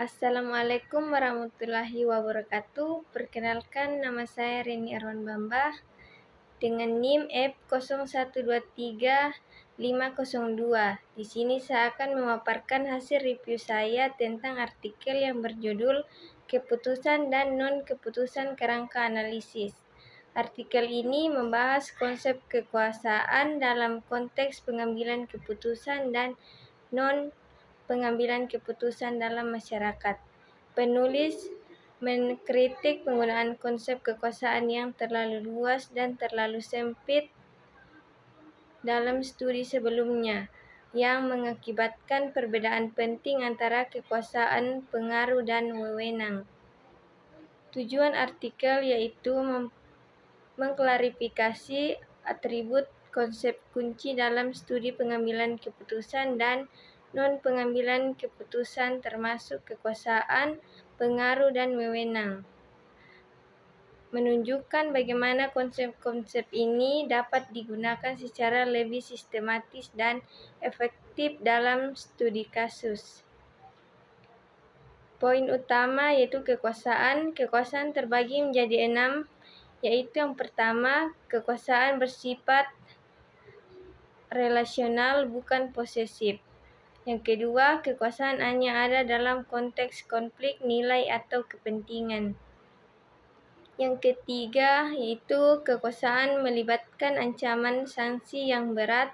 Assalamualaikum warahmatullahi wabarakatuh. Perkenalkan, nama saya Reni Arwan Bambah dengan NIM F0123-502. Di sini saya akan memaparkan hasil review saya tentang artikel yang berjudul Keputusan dan Non-Keputusan Kerangka Analisis. Artikel ini membahas konsep kekuasaan dalam konteks pengambilan keputusan dan pengambilan keputusan dalam masyarakat. Penulis mengkritik penggunaan konsep kekuasaan yang terlalu luas dan terlalu sempit dalam studi sebelumnya, yang mengakibatkan perbedaan penting antara kekuasaan, pengaruh, dan wewenang. Tujuan artikel yaitu mengklarifikasi atribut konsep kunci dalam studi pengambilan keputusan dan non-pengambilan keputusan termasuk kekuasaan, pengaruh, dan wewenang. Menunjukkan bagaimana konsep-konsep ini dapat digunakan secara lebih sistematis dan efektif dalam studi kasus. Poin utama yaitu kekuasaan. Kekuasaan terbagi menjadi 6, yaitu yang pertama, kekuasaan bersifat relasional bukan posesif. Yang kedua, kekuasaan hanya ada dalam konteks konflik nilai atau kepentingan. Yang ketiga, yaitu kekuasaan melibatkan ancaman sanksi yang berat.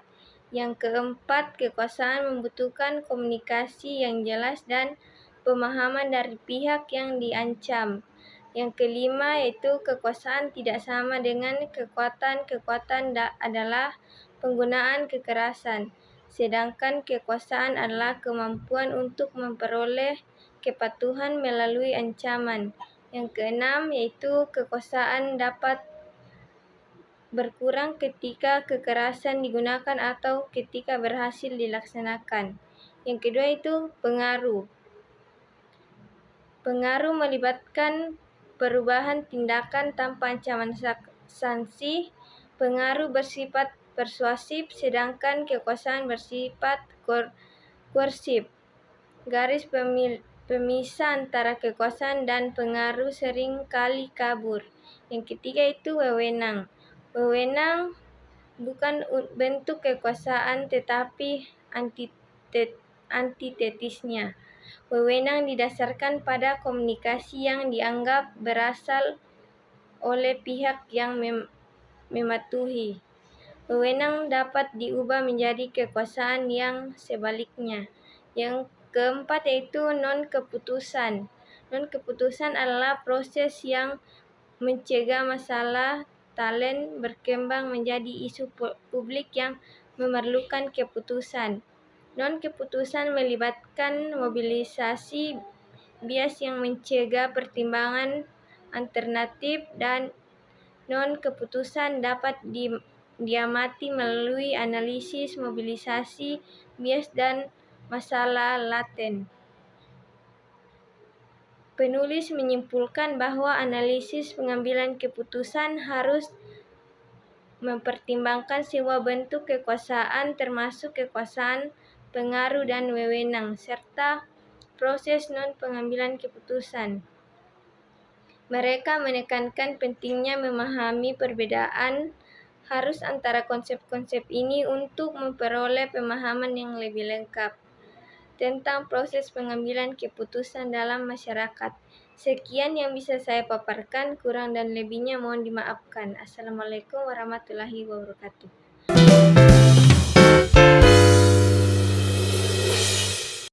Yang keempat, kekuasaan membutuhkan komunikasi yang jelas dan pemahaman dari pihak yang diancam. Yang kelima, yaitu kekuasaan tidak sama dengan kekuatan. Kekuatan adalah penggunaan kekerasan, sedangkan kekuasaan adalah kemampuan untuk memperoleh kepatuhan melalui ancaman. Yang keenam, yaitu kekuasaan dapat berkurang ketika kekerasan digunakan atau ketika berhasil dilaksanakan. Yang kedua itu pengaruh. Pengaruh melibatkan perubahan tindakan tanpa ancaman sanksi. Pengaruh bersifat persuasif, sedangkan kekuasaan bersifat koersif. Garis pemisah antara kekuasaan dan pengaruh sering kali kabur. Yang ketiga itu wewenang. Wewenang bukan bentuk kekuasaan tetapi antitetisnya. Wewenang didasarkan pada komunikasi yang dianggap berasal oleh pihak yang mematuhi. Wewenang dapat diubah menjadi kekuasaan yang sebaliknya. Yang keempat yaitu non-keputusan. Non-keputusan adalah proses yang mencegah masalah talent berkembang menjadi isu publik yang memerlukan keputusan. Non-keputusan melibatkan mobilisasi bias yang mencegah pertimbangan alternatif, dan non-keputusan dapat diamati melalui analisis mobilisasi bias dan masalah laten. Penulis menyimpulkan bahwa analisis pengambilan keputusan harus mempertimbangkan semua bentuk kekuasaan termasuk kekuasaan, pengaruh, dan wewenang, serta proses non-pengambilan keputusan. Mereka menekankan pentingnya memahami perbedaan harus antara konsep-konsep ini untuk memperoleh pemahaman yang lebih lengkap tentang proses pengambilan keputusan dalam masyarakat. Sekian yang bisa saya paparkan, kurang dan lebihnya mohon dimaafkan. Assalamualaikum warahmatullahi wabarakatuh.